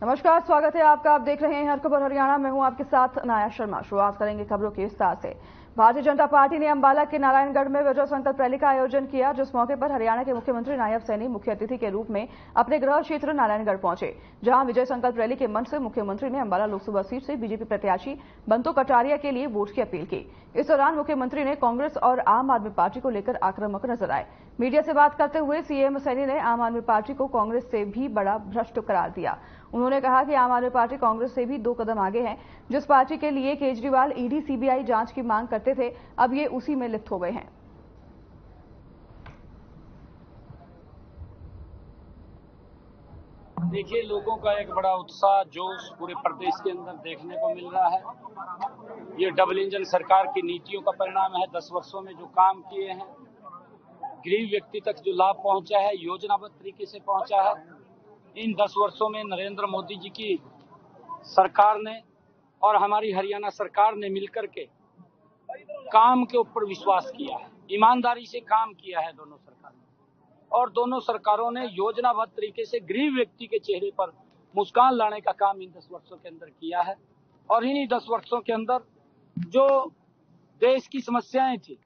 नमस्कार, स्वागत है आपका। आप देख रहे हैं हर खबर हरियाणा। मैं हूं आपके साथ नाया शर्मा। शुरुआत करेंगे खबरों की विस्तार से। भारतीय जनता पार्टी ने अंबाला के नारायणगढ़ में विजय संकल्प रैली का आयोजन किया, जिस मौके पर हरियाणा के मुख्यमंत्री नायब सैनी मुख्य अतिथि के रूप में अपने गृह क्षेत्र नारायणगढ़ पहुंचे, जहां विजय संकल्प रैली के मंच से मुख्यमंत्री ने अंबाला लोकसभा सीट से बीजेपी प्रत्याशी बंतो कटारिया के लिए वोट की अपील की। इस दौरान मुख्यमंत्री ने कांग्रेस और आम आदमी पार्टी को लेकर आक्रामक नजर आए। मीडिया से बात करते हुए सीएम सैनी ने आम आदमी पार्टी को कांग्रेस से भी बड़ा भ्रष्ट करार दिया। उन्होंने कहा कि आम आदमी पार्टी कांग्रेस से भी 2 कदम आगे है। जिस पार्टी के लिए केजरीवाल ईडी सीबीआई जांच की मांग करते थे, अब ये उसी में लिप्त हो गए हैं। देखिए, लोगों का एक बड़ा उत्साह, जोश पूरे प्रदेश के अंदर देखने को मिल रहा है। ये डबल इंजन सरकार की नीतियों का परिणाम है। 10 वर्षों में जो काम किए हैं, गरीब व्यक्ति तक जो लाभ पहुंचा है, योजनाबद्ध तरीके से पहुंचा है। इन 10 वर्षों में नरेंद्र मोदी जी की सरकार ने और हमारी हरियाणा सरकार ने मिलकर के काम के ऊपर विश्वास किया है, ईमानदारी से काम किया है दोनों सरकार ने। और दोनों सरकारों ने योजनाबद्ध तरीके से गरीब व्यक्ति के चेहरे पर मुस्कान लाने का काम इन 10 वर्षों के अंदर किया है। और इन्हीं 10 वर्षों के अंदर जो देश की समस्याएं थी,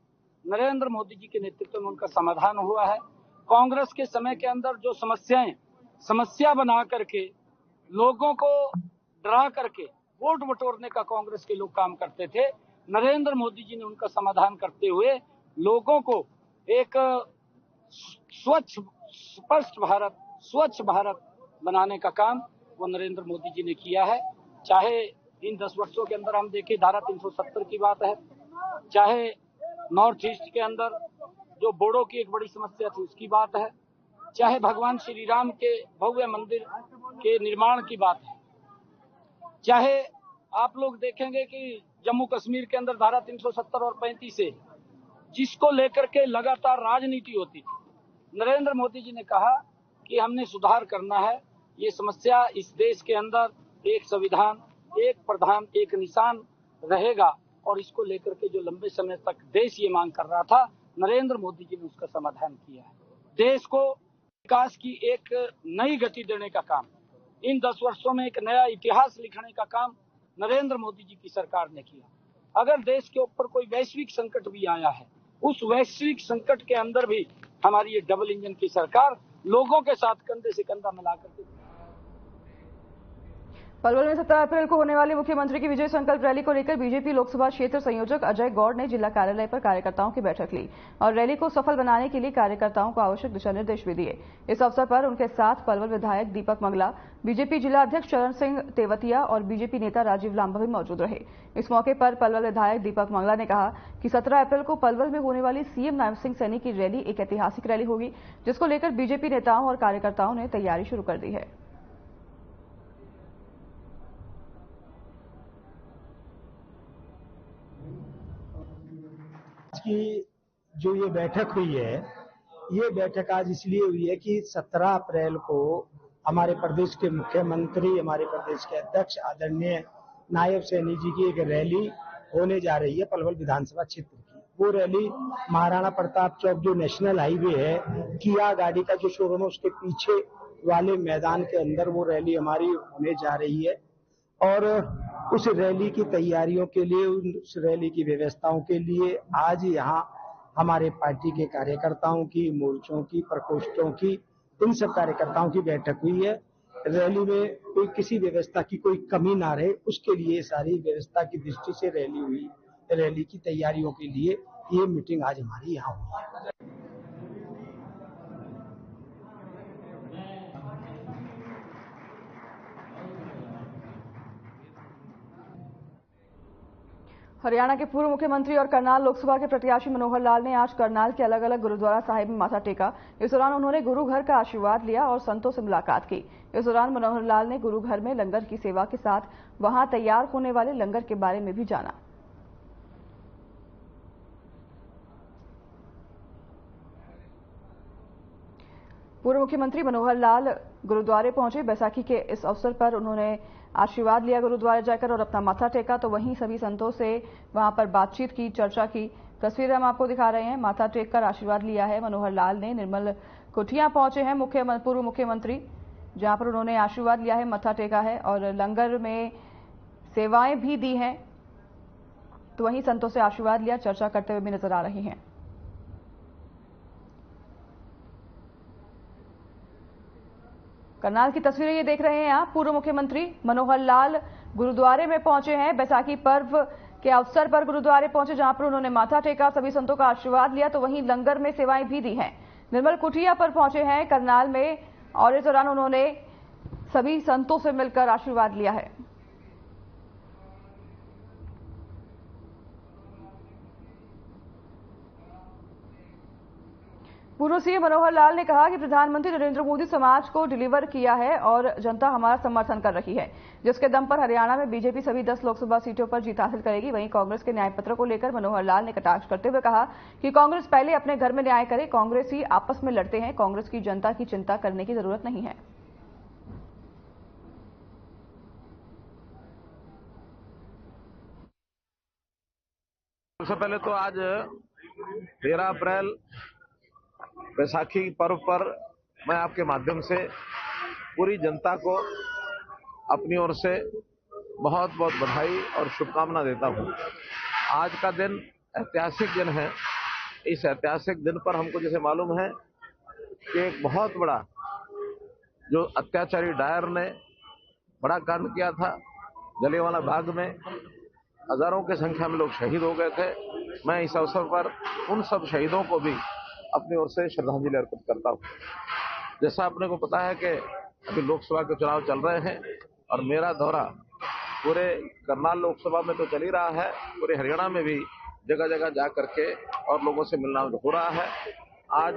नरेंद्र मोदी जी के नेतृत्व में उनका समाधान हुआ है। कांग्रेस के समय के अंदर जो समस्या बना करके लोगों को डरा करके वोट बटोरने का कांग्रेस के लोग काम करते थे, नरेंद्र मोदी जी ने उनका समाधान करते हुए लोगों को एक स्वच्छ भारत बनाने का काम वो नरेंद्र मोदी जी ने किया है। चाहे इन 10 वर्षों के अंदर हम देखें, धारा 370 की बात है, चाहे नॉर्थ ईस्ट के अंदर जो बोडो की एक बड़ी समस्या थी उसकी बात है, चाहे भगवान श्री राम के भव्य मंदिर के निर्माण की बात है, चाहे आप लोग देखेंगे कि जम्मू कश्मीर के अंदर धारा 370 और 35 से जिसको लेकर के लगातार राजनीति होती थी, नरेंद्र मोदी जी ने कहा कि हमने सुधार करना है। ये समस्या इस देश के अंदर एक संविधान, एक प्रधान, एक निशान रहेगा, और इसको लेकर के जो लंबे समय तक देश ये मांग कर रहा था, नरेंद्र मोदी जी ने उसका समाधान किया है। देश को विकास की एक नई गति देने का काम, इन 10 वर्षों में एक नया इतिहास लिखने का काम नरेंद्र मोदी जी की सरकार ने किया। अगर देश के ऊपर कोई वैश्विक संकट भी आया है, उस वैश्विक संकट के अंदर भी हमारी ये डबल इंजन की सरकार लोगों के साथ कंधे से कंधा मिलाकर के। पलवल में 17 अप्रैल को होने वाली मुख्यमंत्री की विजय संकल्प रैली को लेकर बीजेपी लोकसभा क्षेत्र संयोजक अजय गौड़ ने जिला कार्यालय पर कार्यकर्ताओं की बैठक ली और रैली को सफल बनाने के लिए कार्यकर्ताओं को आवश्यक दिशा निर्देश भी दिए। इस अवसर पर उनके साथ पलवल विधायक दीपक मंगला, बीजेपी जिला अध्यक्ष चरण सिंह तेवतिया और बीजेपी नेता राजीव लांबा भी मौजूद रहे। इस मौके पर पलवल विधायक दीपक मंगला ने कहा कि 17 अप्रैल को पलवल में होने वाली सीएम नायब सिंह सैनी की रैली एक ऐतिहासिक रैली होगी, जिसको लेकर बीजेपी नेताओं और कार्यकर्ताओं ने तैयारी शुरू कर दी है। की जो ये बैठक हुई है, ये बैठक आज इसलिए हुई है कि 17 अप्रैल को हमारे प्रदेश के मुख्यमंत्री, हमारे प्रदेश के अध्यक्ष आदरणीय नायब सैनी जी की एक रैली होने जा रही है पलवल विधानसभा क्षेत्र की। वो रैली महाराणा प्रताप चौक जो नेशनल हाईवे है, किया गाड़ी का जो शोरूम है, उसके पीछे वाले मैदान के अंदर वो रैली हमारी होने जा रही है। और उस रैली की तैयारियों के लिए, उस रैली की व्यवस्थाओं के लिए आज यहाँ हमारे पार्टी के कार्यकर्ताओं की, मोर्चों की, प्रकोष्ठों की, इन सब कार्यकर्ताओं की बैठक हुई है। रैली में कोई किसी व्यवस्था की कोई कमी ना रहे, उसके लिए सारी व्यवस्था की दृष्टि से रैली हुई। रैली की तैयारियों के लिए ये मीटिंग आज हमारी यहाँ हुई है। हरियाणा के पूर्व मुख्यमंत्री और करनाल लोकसभा के प्रत्याशी मनोहर लाल ने आज करनाल के अलग अलग गुरुद्वारा साहिब में माथा टेका। इस दौरान उन्होंने गुरु घर का आशीर्वाद लिया और संतों से मुलाकात की। इस दौरान मनोहर लाल ने गुरु घर में लंगर की सेवा के साथ वहां तैयार होने वाले लंगर के बारे में भी जाना। पूर्व मुख्यमंत्री मनोहर लाल गुरुद्वारे पहुंचे। बैसाखी के इस अवसर पर उन्होंने आशीर्वाद लिया गुरुद्वारे जाकर और अपना माथा टेका, तो वहीं सभी संतों से वहां पर बातचीत की, चर्चा की। तस्वीरें हम आपको दिखा रहे हैं। माथा टेक कर आशीर्वाद लिया है मनोहर लाल ने। निर्मल कुठिया पहुंचे हैं पूर्व मुख्यमंत्री। जहां पर उन्होंने आशीर्वाद लिया है, मत्था टेका है और लंगर में सेवाएं भी दी हैं। तो वहीं संतों से आशीर्वाद लिया, चर्चा करते हुए भी नजर आ रही हैं। करनाल की तस्वीरें ये देख रहे हैं आप। पूर्व मुख्यमंत्री मनोहर लाल गुरुद्वारे में पहुंचे हैं। बैसाखी पर्व के अवसर पर गुरुद्वारे पहुंचे, जहां पर उन्होंने माथा टेका, सभी संतों का आशीर्वाद लिया। तो वहीं लंगर में सेवाएं भी दी हैं। निर्मल कुटिया पर पहुंचे हैं करनाल में और इस दौरान उन्होंने सभी संतों से मिलकर आशीर्वाद लिया है। पूर्व सीएम मनोहर लाल ने कहा कि प्रधानमंत्री नरेंद्र मोदी समाज को डिलीवर किया है और जनता हमारा समर्थन कर रही है, जिसके दम पर हरियाणा में बीजेपी सभी 10 लोकसभा सीटों पर जीत हासिल करेगी। वहीं कांग्रेस के न्याय पत्र को लेकर मनोहर लाल ने कटाक्ष करते हुए कहा कि कांग्रेस पहले अपने घर में न्याय करे, कांग्रेस ही आपस में लड़ते हैं, कांग्रेस की जनता की चिंता करने की जरूरत नहीं है। सबसे पहले तो आज 13 अप्रैल बैसाखी पर्व पर मैं आपके माध्यम से पूरी जनता को अपनी ओर से बहुत बहुत बधाई और शुभकामना देता हूं। आज का दिन ऐतिहासिक दिन है। इस ऐतिहासिक दिन पर हमको जैसे मालूम है कि एक बहुत बड़ा जो अत्याचारी डायर ने बड़ा कांड किया था, जलियांवाला बाग में हजारों की संख्या में लोग शहीद हो गए थे। मैं इस अवसर पर उन सब शहीदों को भी अपनी ओर से श्रद्धांजलि अर्पित करता हूं। जैसा अपने को पता है कि अभी लोकसभा के चुनाव चल रहे हैं और मेरा दौरा पूरे करनाल लोकसभा में तो चल ही रहा है, पूरे हरियाणा में भी जगह जगह जा करके और लोगों से मिलना हो रहा है। आज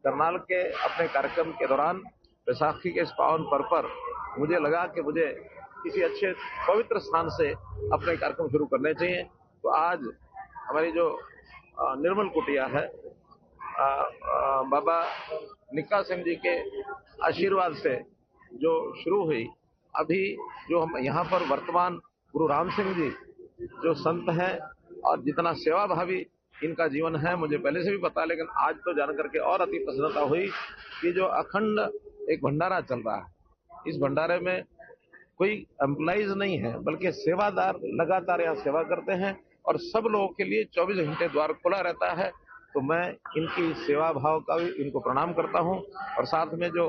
करनाल के अपने कार्यक्रम के दौरान बैसाखी के इस पावन पर्व पर मुझे लगा कि मुझे किसी अच्छे पवित्र स्थान से अपने कार्यक्रम शुरू करने चाहिए। तो आज हमारी जो निर्मल कुटिया है, बाबा निक्का सिंह जी के आशीर्वाद से जो शुरू हुई, अभी जो हम यहाँ पर वर्तमान गुरु राम सिंह जी जो संत हैं और जितना सेवाभावी इनका जीवन है मुझे पहले से भी पता, लेकिन आज तो जान करके और अति प्रसन्नता हुई कि जो अखंड एक भंडारा चल रहा है, इस भंडारे में कोई एम्प्लॉइज नहीं है बल्कि सेवादार लगातार यहाँ सेवा करते हैं और सब लोगों के लिए 24 घंटे द्वार खुला रहता है। तो मैं इनकी सेवा भाव का भी इनको प्रणाम करता हूं और साथ में जो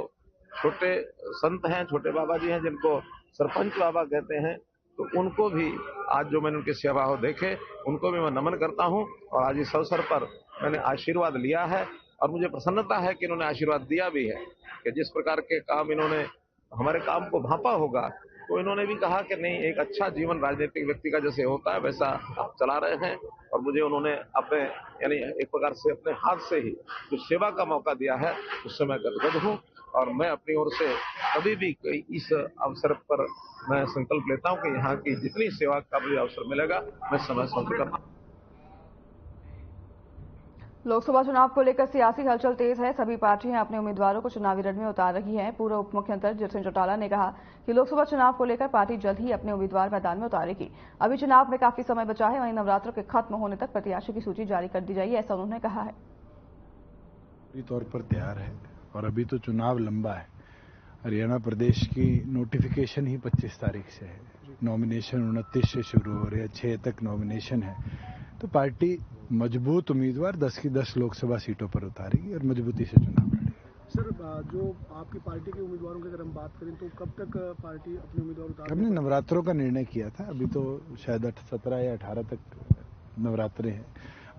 छोटे संत हैं, छोटे बाबा जी हैं जिनको सरपंच बाबा कहते हैं, तो उनको भी आज जो मैंने उनके सेवा भाव देखे उनको भी मैं नमन करता हूं। और आज इस अवसर पर मैंने आशीर्वाद लिया है और मुझे प्रसन्नता है कि इन्होंने आशीर्वाद दिया भी है कि जिस प्रकार के काम इन्होंने हमारे काम को भांपा होगा, तो इन्होंने भी कहा कि नहीं, एक अच्छा जीवन राजनीतिक व्यक्ति का जैसे होता है वैसा आप चला रहे हैं। और मुझे उन्होंने अपने यानी एक प्रकार से अपने हाथ से ही जो सेवा का मौका दिया है उससे मैं गदगद हूँ और मैं अपनी ओर से कभी भी इस अवसर पर मैं संकल्प लेता हूँ कि यहाँ की जितनी सेवा का मुझे अवसर मिलेगा मैं समय समय करना। लोकसभा चुनाव को लेकर सियासी हलचल तेज है। सभी पार्टियां अपने उम्मीदवारों को चुनावी रण में उतार रही हैं। पूर्व उप मुख्यमंत्री जतिन चौटाला ने कहा कि लोकसभा चुनाव को लेकर पार्टी जल्द ही अपने उम्मीदवार मैदान में उतारेगी। अभी चुनाव में काफी समय बचा है, वहीं नवरात्र के खत्म होने तक प्रत्याशी की सूची जारी कर दी जाएगी, ऐसा उन्होंने कहा है। पूरी तौर पर तैयार है और अभी तो चुनाव लंबा है। हरियाणा प्रदेश की नोटिफिकेशन ही 25 तारीख से है, नॉमिनेशन 29 से शुरू हो रहे हैं, 6 तक नॉमिनेशन है। तो पार्टी मजबूत उम्मीदवार 10 की 10 लोकसभा सीटों पर उतारेगी और मजबूती से चुनाव लड़ेगी। सर, जो आपकी पार्टी के उम्मीदवारों की अगर हम बात करें तो कब तक पार्टी अपने उम्मीदवार उतारेगी? हमने नवरात्रों का निर्णय किया था, अभी तो शायद 17 या 18 तक नवरात्रे हैं,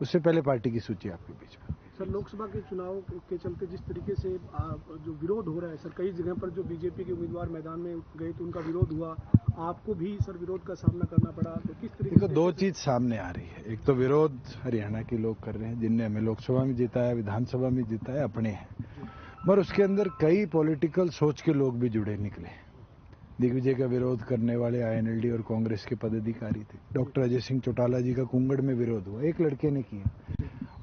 उससे पहले पार्टी की सूची आपके बीच में। सर, लोकसभा के चुनाव के चलते जिस तरीके से जो विरोध हो रहा है सर, कई जगह पर जो बीजेपी के उम्मीदवार मैदान में गए तो उनका विरोध हुआ, आपको भी सर विरोध का सामना करना पड़ा, तो किस तरीके से? दो चीज सामने आ रही है। एक तो विरोध हरियाणा के लोग कर रहे हैं जिनने हमें लोकसभा में जिताया, विधानसभा में जिताया, अपने हैं, मगर उसके अंदर कई पॉलिटिकल सोच के लोग भी जुड़े निकले। दिग्विजय का विरोध करने वाले आईएनएलडी और कांग्रेस के पदाधिकारी थे। डॉक्टर अजय सिंह चौटाला जी का कुंगड़ में विरोध हुआ, एक लड़के ने किया,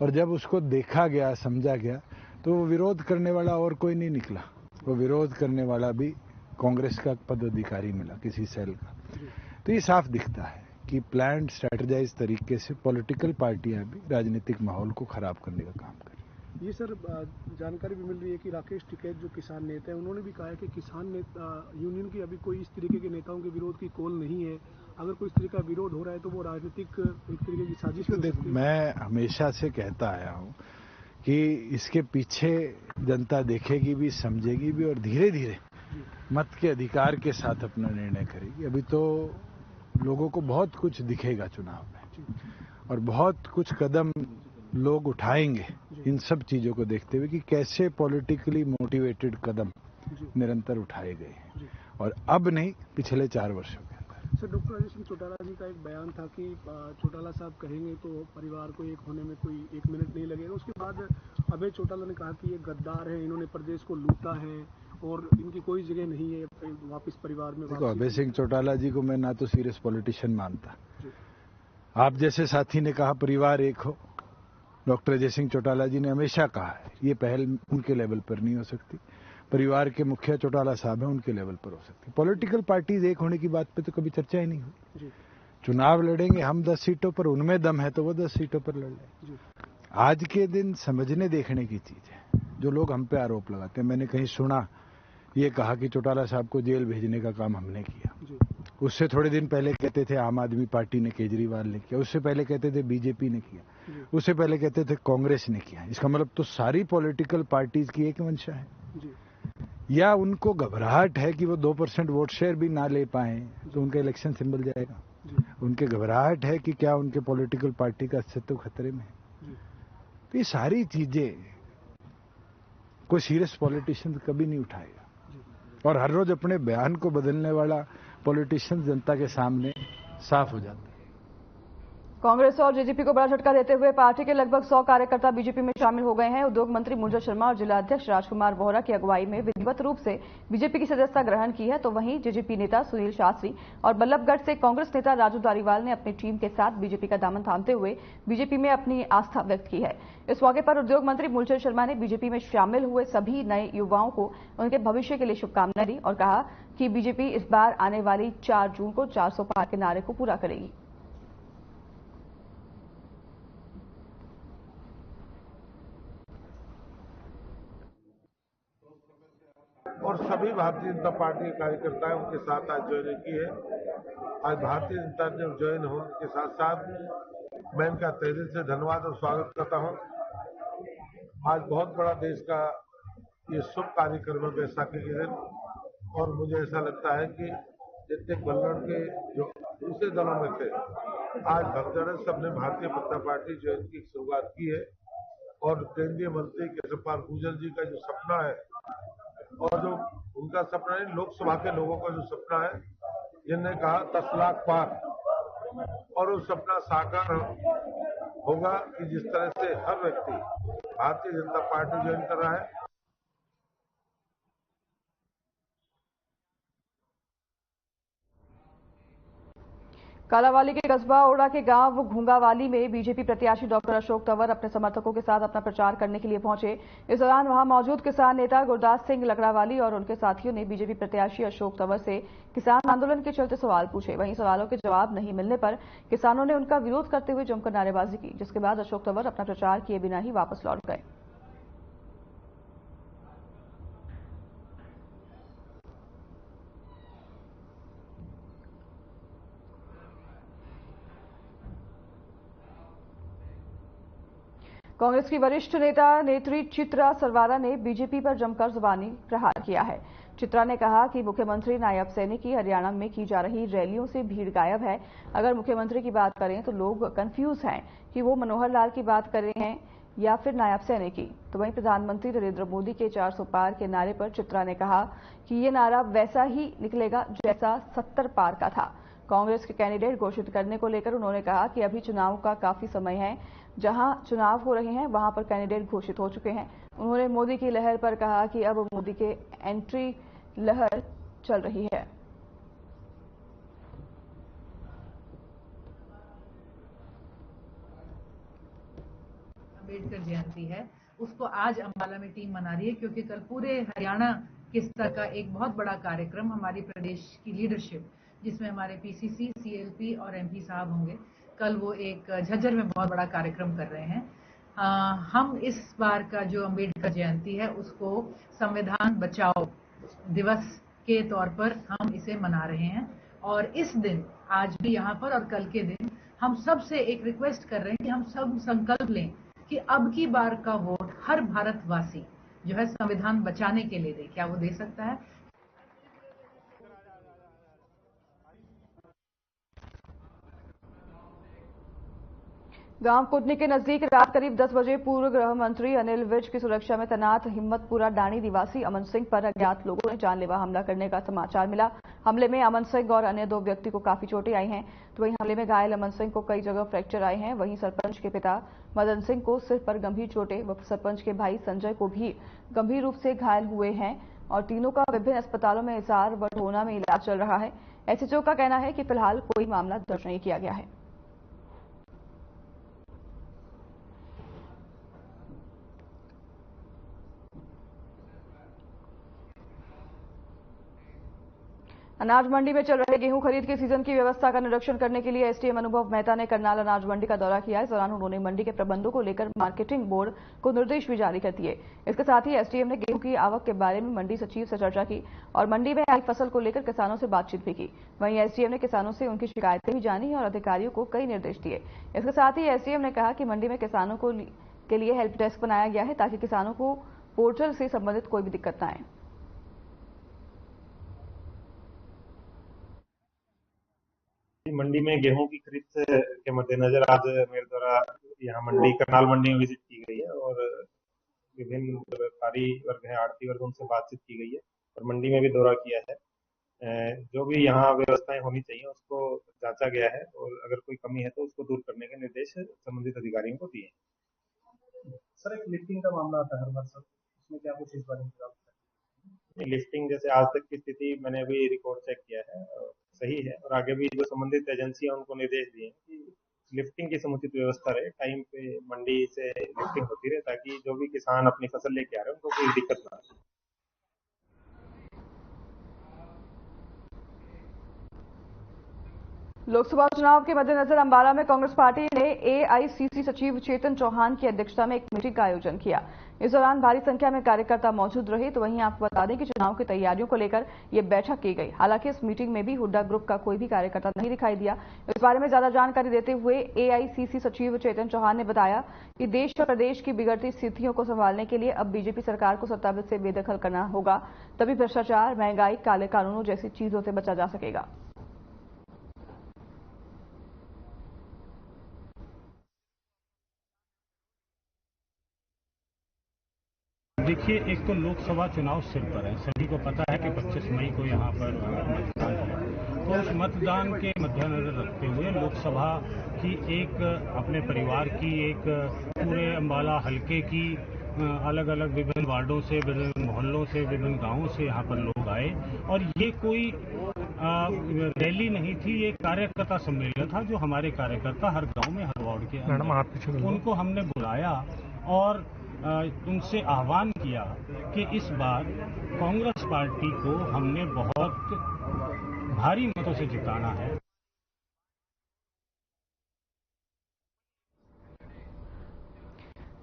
और जब उसको देखा गया, समझा गया, तो वो विरोध करने वाला और कोई नहीं निकला। वो विरोध करने वाला भी कांग्रेस का पदाधिकारी मिला, किसी सेल का। तो ये साफ दिखता है कि प्लान्ड स्ट्रैटेजाइज तरीके से पॉलिटिकल पार्टियां भी राजनीतिक माहौल को खराब करने का काम कर रही हैं। ये सर जानकारी भी मिल रही है कि राकेश टिकैत जो किसान नेता है उन्होंने भी कहा है कि किसान नेता यूनियन की अभी कोई इस तरीके के नेताओं के विरोध की कॉल नहीं है। अगर कोई इस तरह का विरोध हो रहा है तो वो राजनीतिक एक तरीके की साजिश हो सकती है। मैं हमेशा से कहता आया हूं कि इसके पीछे जनता देखेगी भी, समझेगी भी और धीरे धीरे मत के अधिकार के साथ अपना निर्णय करेगी। अभी तो लोगों को बहुत कुछ दिखेगा चुनाव में और बहुत कुछ कदम लोग उठाएंगे इन सब चीजों को देखते हुए कि कैसे पॉलिटिकली मोटिवेटेड कदम निरंतर उठाए गए और अब नहीं, पिछले 4 वर्षों के अंदर। सर, डॉक्टर अजय सिंह चौटाला जी का एक बयान था कि चौटाला साहब कहेंगे तो परिवार को एक होने में कोई 1 मिनट नहीं लगेगा। उसके बाद अभय चौटाला ने कहा कि ये गद्दार है, इन्होंने प्रदेश को लूटा है और इनकी कोई जगह नहीं है वापस परिवार में। देखो, अभय सिंह चौटाला जी को मैं ना तो सीरियस पॉलिटिशियन मानता। आप जैसे साथी ने कहा परिवार एक हो। डॉक्टर अजय सिंह चौटाला जी ने हमेशा कहा है ये पहल उनके लेवल पर नहीं हो सकती। परिवार के मुखिया चौटाला साहब हैं, उनके लेवल पर हो सकती। पॉलिटिकल पार्टीज एक होने की बात पे तो कभी चर्चा ही नहीं हुई। चुनाव लड़ेंगे हम 10 सीटों पर, उनमें दम है तो वो 10 सीटों पर लड़ लें। आज के दिन समझने देखने की चीज है। जो लोग हम पे आरोप लगाते हैं, मैंने कहीं सुना ये कहा कि चौटाला साहब को जेल भेजने का काम हमने किया। उससे थोड़े दिन पहले कहते थे आम आदमी पार्टी ने, केजरीवाल ने किया। उससे पहले कहते थे बीजेपी ने किया। उससे पहले कहते थे कांग्रेस ने किया। इसका मतलब तो सारी पॉलिटिकल पार्टीज की एक मंशा है। या उनको घबराहट है कि वो 2% वोट शेयर भी ना ले पाए तो उनका इलेक्शन सिंबल जाएगा। उनके घबराहट है कि क्या उनके पॉलिटिकल पार्टी का अस्तित्व खतरे में है। तो ये सारी चीजें कोई सीरियस पॉलिटिशियन कभी नहीं उठाएगा और हर रोज अपने बयान को बदलने वाला पॉलिटिशियन जनता के सामने साफ हो जाता है। कांग्रेस और जेजेपी को बड़ा झटका देते हुए पार्टी के लगभग 100 कार्यकर्ता बीजेपी में शामिल हो गए हैं। उद्योग मंत्री मूलचंद शर्मा और जिला अध्यक्ष राजकुमार बोहरा की अगुवाई में विधिवत रूप से बीजेपी की सदस्यता ग्रहण की है, तो वहीं जेजेपी नेता सुनील शास्त्री और बल्लभगढ़ से कांग्रेस नेता राजू धारीवाल ने अपनी टीम के साथ बीजेपी का दामन थामते हुए बीजेपी में अपनी आस्था व्यक्त की है। इस मौके पर उद्योग मंत्री मूलचंद शर्मा ने बीजेपी में शामिल हुए सभी नए युवाओं को उनके भविष्य के लिए शुभकामनाएं दी और कहा कि बीजेपी इस बार आने वाली 4 जून को 400 पार के नारे को पूरा करेगी। और सभी भारतीय जनता पार्टी के कार्यकर्ता उनके साथ आज ज्वाइन की है। आज भारतीय जनता ने ज्वाइन होने के साथ साथ मैं इनका तहे दिल से धन्यवाद और स्वागत करता हूं। आज बहुत बड़ा देश का ये शुभ कार्यक्रम है बैसाखी के दिन और मुझे ऐसा लगता है कि जितने बल्लड़ के जो दूसरे दलों में थे आज भगदड़ सबने भारतीय जनता पार्टी ज्वाइन की शुरुआत की है और केंद्रीय मंत्री केशवपाल गुर्जर जी का जो सपना है और जो उनका सपना है, लोकसभा के लोगों का जो सपना है, जिनने कहा 10 लाख पार और वो सपना साकार होगा कि जिस तरह से हर व्यक्ति भारतीय जनता पार्टी ज्वाइन कर रहा है। कालावाली के कस्बा ओड़ा के गांव घूंगावाली में बीजेपी प्रत्याशी डॉक्टर अशोक तंवर अपने समर्थकों के साथ अपना प्रचार करने के लिए पहुंचे। इस दौरान वहां मौजूद किसान नेता गुरदास सिंह लकड़ावाली और उनके साथियों ने बीजेपी प्रत्याशी अशोक तंवर से किसान आंदोलन के चलते सवाल पूछे। वहीं सवालों के जवाब नहीं मिलने पर किसानों ने उनका विरोध करते हुए जमकर नारेबाजी की, जिसके बाद अशोक तंवर अपना प्रचार किए बिना ही वापस लौट गए। कांग्रेस की वरिष्ठ नेता नेत्री चित्रा सरवारा ने बीजेपी पर जमकर जुबानी प्रहार किया है। चित्रा ने कहा कि मुख्यमंत्री नायब सैनी की हरियाणा में की जा रही रैलियों से भीड़ गायब है। अगर मुख्यमंत्री की बात करें तो लोग कंफ्यूज हैं कि वो मनोहर लाल की बात कर रहे हैं या फिर नायब सैनी की। तो वहीं प्रधानमंत्री नरेंद्र मोदी के 400 पार के नारे पर चित्रा ने कहा कि ये नारा वैसा ही निकलेगा जैसा 70 पार का था। कांग्रेस के कैंडिडेट घोषित करने को लेकर उन्होंने कहा कि अभी चुनाव का काफी समय है, जहां चुनाव हो रहे हैं वहां पर कैंडिडेट घोषित हो चुके हैं। उन्होंने मोदी की लहर पर कहा कि अब मोदी के एंट्री लहर चल रही है। अम्बेडकर जयंती है, उसको आज अंबाला में टीम मना रही है क्योंकि कल पूरे हरियाणा के स्तर का एक बहुत बड़ा कार्यक्रम हमारी प्रदेश की लीडरशिप, जिसमें हमारे पीसीसी, सीएलपी और एमपी साहब होंगे, कल वो एक झज्जर में बहुत बड़ा कार्यक्रम कर रहे हैं। हम इस बार का जो अम्बेडकर जयंती है उसको संविधान बचाओ दिवस के तौर पर हम इसे मना रहे हैं। और इस दिन आज भी यहाँ पर और कल के दिन हम सब से एक रिक्वेस्ट कर रहे हैं कि हम सब संकल्प लें कि अब की बार का वोट हर भारतवासी जो है संविधान बचाने के लिए दे। क्या वो दे सकता है? गांव कुटनी के नजदीक रात करीब 10 बजे पूर्व गृह मंत्री अनिल विज की सुरक्षा में तैनात हिम्मतपुरा डाणी निवासी अमन सिंह पर अज्ञात लोगों ने जानलेवा हमला करने का समाचार मिला। हमले में अमन सिंह और अन्य 2 व्यक्ति को काफी चोटें आई हैं, तो वहीं हमले में घायल अमन सिंह को कई जगह फ्रैक्चर आए हैं। वहीं सरपंच के पिता मदन सिंह को सिर पर गंभीर चोटें व सरपंच के भाई संजय को भी गंभीर रूप से घायल हुए हैं और तीनों का विभिन्न अस्पतालों में हिसार व ढोना में इलाज चल रहा है। एसएचओ का कहना है कि फिलहाल कोई मामला दर्ज नहीं किया गया है। अनाज मंडी में चल रहे गेहूं खरीद के सीजन की व्यवस्था का निरीक्षण करने के लिए एसडीएम अनुभव मेहता ने करनाल अनाज मंडी का दौरा किया। इस दौरान उन्होंने मंडी के प्रबंधों को लेकर मार्केटिंग बोर्ड को निर्देश भी जारी कर दिए। इसके साथ ही एसडीएम ने गेहूं की आवक के बारे में मंडी सचिव से चर्चा की और मंडी में आई फसल को लेकर किसानों से बातचीत भी की। वहीं एसडीएम ने किसानों से उनकी शिकायतें भी जानी और अधिकारियों को कई निर्देश दिए। इसके साथ ही एसडीएम ने कहा कि मंडी में किसानों के लिए हेल्प डेस्क बनाया गया है ताकि किसानों को पोर्टल से संबंधित कोई भी दिक्कत न आए। मंडी में गेहूं की खरीद के मद्देनजर आज मेरे द्वारा यहाँ मंडी करनाल मंडी में विजिट की गई है और विभिन्न व्यापारी वर्ग है, आड़ती वर्ग, उनसे बातचीत की गई है और मंडी में भी दौरा किया है। जो भी यहाँ व्यवस्थाएं होनी चाहिए उसको जांचा गया है और अगर कोई कमी है तो उसको दूर करने के निर्देश संबंधित अधिकारियों को दिए। सर, एक लिफ्टिंग का मामला आता है हर बार सर, उसमें क्या कुछ इस बारे में? लिफ्टिंग जैसे आज तक की स्थिति मैंने अभी रिकॉर्ड चेक किया है, सही है और आगे भी जो संबंधित एजेंसी है उनको निर्देश दिए हैं कि लिफ्टिंग की समुचित व्यवस्था रहे, टाइम पे मंडी से लिफ्टिंग होती रहे ताकि जो भी किसान अपनी फसल लेके आ रहे हैं उनको कोई दिक्कत ना आए। लोकसभा चुनाव के मद्देनजर अंबाला में कांग्रेस पार्टी ने एआईसीसी सचिव चेतन चौहान की अध्यक्षता में एक मीटिंग का आयोजन किया। इस दौरान भारी संख्या में कार्यकर्ता मौजूद रहे। तो वहीं आपको बता दें कि चुनाव की तैयारियों को लेकर यह बैठक की गई। हालांकि इस मीटिंग में भी हुड्डा ग्रुप का कोई भी कार्यकर्ता नहीं दिखाई दिया। इस बारे में ज्यादा जानकारी देते हुए एआईसीसी सचिव चेतन चौहान ने बताया कि देश और प्रदेश की बिगड़ती स्थितियों को संभालने के लिए अब बीजेपी सरकार को सत्ता से बेदखल करना होगा, तभी भ्रष्टाचार, महंगाई, काले कानूनों जैसी चीजों से बचा जा सकेगा। देखिए, एक तो लोकसभा चुनाव सिर पर है, सभी को पता है कि 25 मई को यहाँ पर मतदान है। तो उस मतदान के मद्देनजर रखते हुए लोकसभा की एक अपने परिवार की एक पूरे अंबाला हलके की अलग अलग विभिन्न वार्डों से, विभिन्न मोहल्लों से, विभिन्न गांवों से यहाँ पर लोग आए और ये कोई रैली नहीं थी, ये कार्यकर्ता सम्मेलन था जो हमारे कार्यकर्ता हर गांव में, हर वार्ड के उनको हमने बुलाया और उनसे आह्वान किया कि इस बार कांग्रेस पार्टी को हमने बहुत भारी मतों से जिताना है।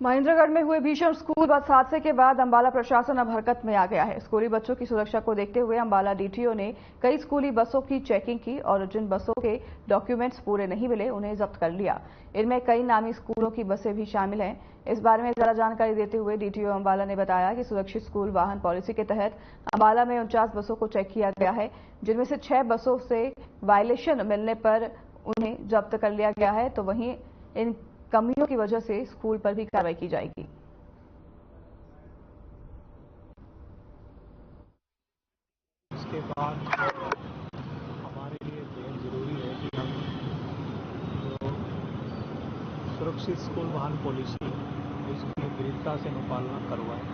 महेंद्रगढ़ में हुए भीषण स्कूल बस हादसे के बाद अंबाला प्रशासन अब हरकत में आ गया है। स्कूली बच्चों की सुरक्षा को देखते हुए अंबाला डीटीओ ने कई स्कूली बसों की चेकिंग की और जिन बसों के डॉक्यूमेंट्स पूरे नहीं मिले उन्हें जब्त कर लिया। इनमें कई नामी स्कूलों की बसें भी शामिल हैं। इस बारे में ज्यादा जानकारी देते हुए डीटीओ अंबाला ने बताया कि सुरक्षित स्कूल वाहन पॉलिसी के तहत अंबाला में 49 बसों को चेक किया गया है, जिनमें से 6 बसों से वायलेशन मिलने पर उन्हें जब्त कर लिया गया है। तो वहीं इन कमियों की वजह से स्कूल पर भी कार्रवाई की जाएगी। इसके बाद हमारे लिए बेहद जरूरी है कि हम जो सुरक्षित स्कूल वाहन पॉलिसी इसकी दृढ़ता से अनुपालना करवाएं।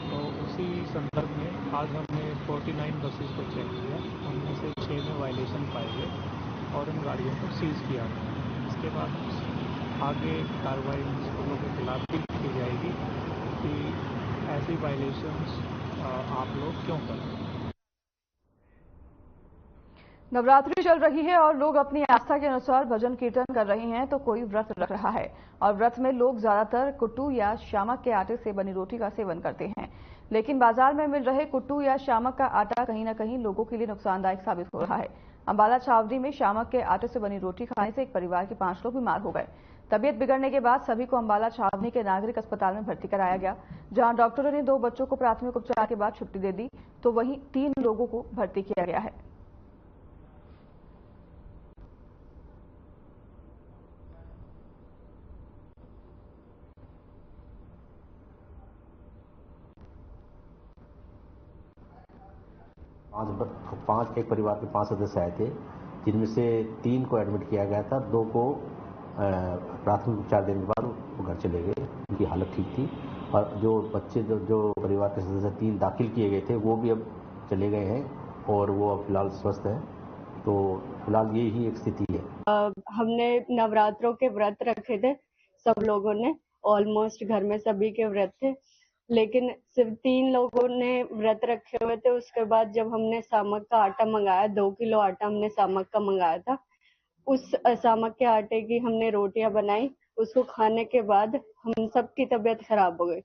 तो उसी संदर्भ में आज हमने 49 बसेस को चेक किया, उनमें से 6 में वायलेशन पाए गए और इन गाड़ियों को सीज किया गया। इसके बाद आगे कार्रवाई स्कूलों के खिलाफ भी की जाएगी कि ऐसी वायलेशंस आप लोग क्यों करें। नवरात्रि चल रही है और लोग अपनी आस्था के अनुसार भजन कीर्तन कर रहे हैं, तो कोई व्रत रख रहा है और व्रत में लोग ज्यादातर कुट्टू या शामक के आटे से बनी रोटी का सेवन करते हैं। लेकिन बाजार में मिल रहे कुट्टू या शामक का आटा कहीं न कहीं लोगों के लिए नुकसानदायक साबित हो रहा है। अंबाला छावनी में शामक के आटे से बनी रोटी खाने से एक परिवार के 5 लोग बीमार हो गए। तबीयत बिगड़ने के बाद सभी को अंबाला छावनी के नागरिक अस्पताल में भर्ती कराया गया, जहां डॉक्टरों ने 2 बच्चों को प्राथमिक उपचार के बाद छुट्टी दे दी, तो वहीं 3 लोगों को भर्ती किया गया है। एक परिवार के 5 सदस्य आए थे, जिनमें से 3 को एडमिट किया गया था, 2 को प्राथमिक उपचार देने के बाद वो घर चले गए। उनकी हालत ठीक थी और जो बच्चे जो परिवार के सदस्य 3 दाखिल किए गए थे वो भी अब चले गए हैं और वो अब फिलहाल स्वस्थ है। तो फिलहाल यही एक स्थिति है। हमने नवरात्रों के व्रत रखे थे, सब लोगों ने ऑलमोस्ट घर में सभी के व्रत थे, लेकिन सिर्फ 3 लोगों ने व्रत रखे हुए थे। उसके बाद जब हमने सामक का आटा मंगाया, 2 किलो आटा हमने सामक का मंगाया था, उस सामक के आटे की हमने रोटियां बनाई। उसको खाने के बाद हम सबकी तबीयत खराब हो गई।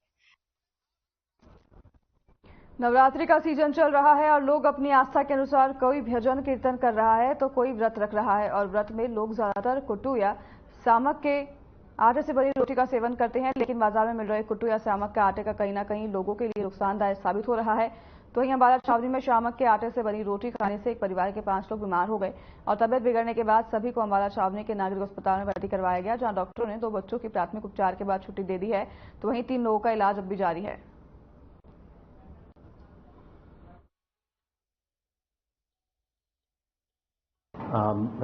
नवरात्रि का सीजन चल रहा है और लोग अपनी आस्था के अनुसार कोई भजन कीर्तन कर रहा है, तो कोई व्रत रख रहा है और व्रत में लोग ज्यादातर कुट्टू या सामक के आटे से बनी रोटी का सेवन करते हैं। लेकिन बाजार में मिल रहे कुट्टू या सामक के आटे का कहीं ना कहीं लोगों के लिए नुकसानदायक साबित हो रहा है। तो वहीं अंबाला छावनी में शामक के आटे से बनी रोटी खाने से एक परिवार के 5 लोग बीमार हो गए और तबियत बिगड़ने के बाद सभी को अंबाला छावनी के नागरिक अस्पताल में भर्ती करवाया गया, जहां डॉक्टरों ने 2 बच्चों की प्राथमिक उपचार के बाद छुट्टी दे दी है, तो वहीं 3 लोगों का इलाज अब भी जारी है।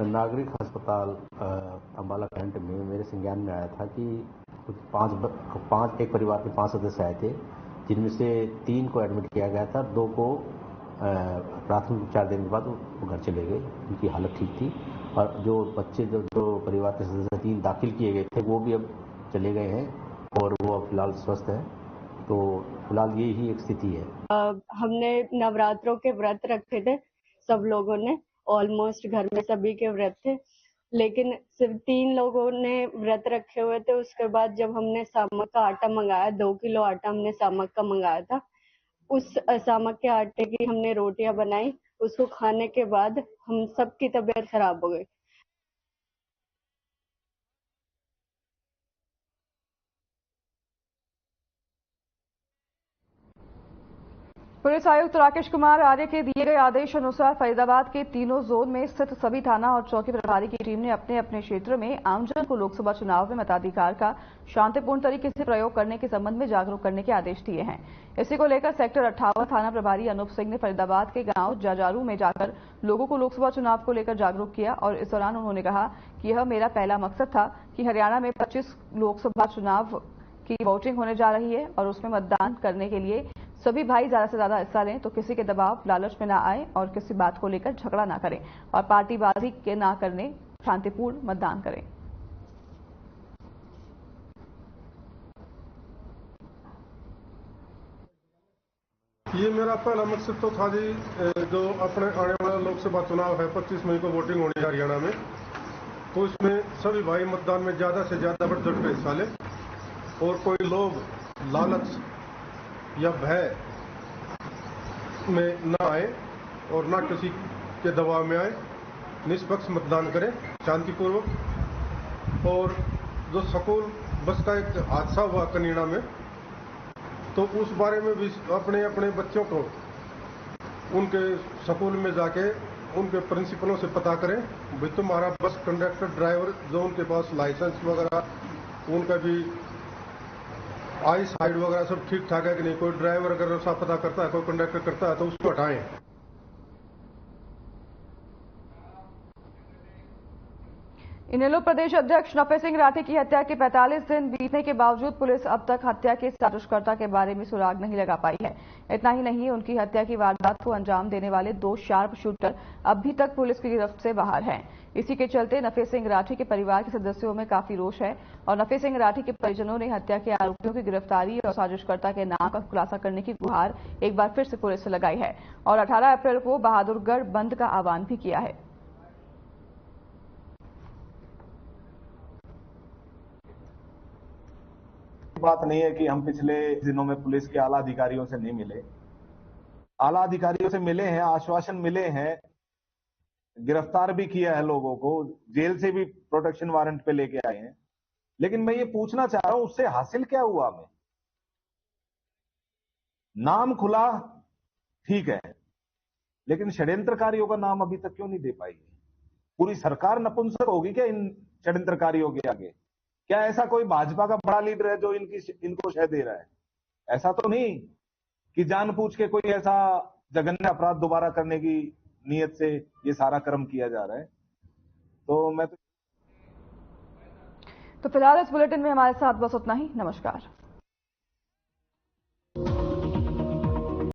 नागरिक अस्पताल अंबाला कैंट में मेरे संज्ञान में आया था कि कुछ एक परिवार के 5 सदस्य आए थे, जिनमें से 3 को एडमिट किया गया था, 2 को प्राथमिक उपचार देने के बाद वो घर चले गए। उनकी हालत ठीक थी और जो बच्चे जो परिवार के सदस्य 3 दाखिल किए गए थे वो भी अब चले गए हैं और वो अब फिलहाल स्वस्थ है। तो फिलहाल यही एक स्थिति है। हमने नवरात्रों के व्रत रखे थे, सब लोगों ने ऑलमोस्ट घर में सभी के व्रत थे, लेकिन सिर्फ 3 लोगों ने व्रत रखे हुए थे। उसके बाद जब हमने सामक का आटा मंगाया, 2 किलो आटा हमने सामक का मंगाया था, उस सामक के आटे की हमने रोटियां बनाई। उसको खाने के बाद हम सबकी तबीयत खराब हो गई। पुलिस आयुक्त राकेश कुमार आर्य के दिए गए आदेश अनुसार फरीदाबाद के तीनों जोन में स्थित सभी थाना और चौकी प्रभारी की टीम ने अपने अपने क्षेत्र में आमजन को लोकसभा चुनाव में मताधिकार का शांतिपूर्ण तरीके से प्रयोग करने के संबंध में जागरूक करने के आदेश दिए हैं। इसी को लेकर सेक्टर 58 थाना प्रभारी अनूप सिंह ने फरीदाबाद के गांव जाजारू में जाकर लोगों को लोकसभा चुनाव को लेकर जागरूक किया और इस दौरान उन्होंने कहा कि यह मेरा पहला मकसद था कि हरियाणा में 25 लोकसभा चुनाव की वोटिंग होने जा रही है और उसमें मतदान करने के लिए सभी भाई ज्यादा से ज्यादा हिस्सा लें, तो किसी के दबाव लालच में ना आए और किसी बात को लेकर झगड़ा ना करें और पार्टीबाजी के ना करने, शांतिपूर्ण मतदान करें। ये मेरा पहला मकसद तो था जी, जो अपने आने वाला लोकसभा चुनाव है, 25 मई को वोटिंग होनी है हरियाणा में, तो इसमें सभी भाई मतदान में ज्यादा से ज्यादा बढ़ चढ़ कर हिस्सा लें और कोई लोग लालच या भय में ना आए और ना किसी के दबाव में आए, निष्पक्ष मतदान करें शांतिपूर्वक। और जो स्कूल बस का एक हादसा हुआ कनीड़ा में, तो उस बारे में भी अपने अपने बच्चों को उनके स्कूल में जाके उनके प्रिंसिपलों से पता करें भाई तुम्हारा बस कंडक्टर ड्राइवर जो उनके पास लाइसेंस वगैरह उनका भी आई साइड वगैरह सब ठीक ठाक है कि नहीं, कोई ड्राइवर अगर ऐसा पता करता है, कोई कंडक्टर करता है, तो उसको हटाएं। इनेलो प्रदेश अध्यक्ष नफे सिंह राठी की हत्या के 45 दिन बीतने के बावजूद पुलिस अब तक हत्या के साजिशकर्ता के बारे में सुराग नहीं लगा पाई है। इतना ही नहीं, उनकी हत्या की वारदात को अंजाम देने वाले 2 शार्प शूटर अब भी तक पुलिस की गिरफ्त से बाहर हैं। इसी के चलते नफे सिंह राठी के परिवार के सदस्यों में काफी रोष है और नफे सिंह राठी के परिजनों ने हत्या के आरोपियों की गिरफ्तारी और साजिशकर्ता के नाम का खुलासा करने की गुहार एक बार फिर से पुलिस से लगाई है और 18 अप्रैल को बहादुरगढ़ बंद का आह्वान भी किया है। बात नहीं है कि हम पिछले दिनों में पुलिस के आला अधिकारियों से नहीं मिले। आला अधिकारियों से मिले हैं, आश्वासन मिले हैं, गिरफ्तार भी किया है लोगों को, जेल से भी प्रोटेक्शन वारंट पे लेके आए हैं। लेकिन मैं ये पूछना चाह रहा हूं, उससे हासिल क्या हुआ? हमें नाम खुला, ठीक है, लेकिन षड्यंत्रकारियों का नाम अभी तक क्यों नहीं दे पाई? पूरी सरकार नपुंसक होगी क्या इन षड्यंत्रकारियों के आगे? क्या ऐसा कोई भाजपा का बड़ा लीडर है जो इनको शह दे रहा है? ऐसा तो नहीं कि जानबूझ के कोई ऐसा जघन्य अपराध दोबारा करने की नीयत से ये सारा कर्म किया जा रहा है। तो फिलहाल इस बुलेटिन में हमारे साथ बस उतना ही। नमस्कार।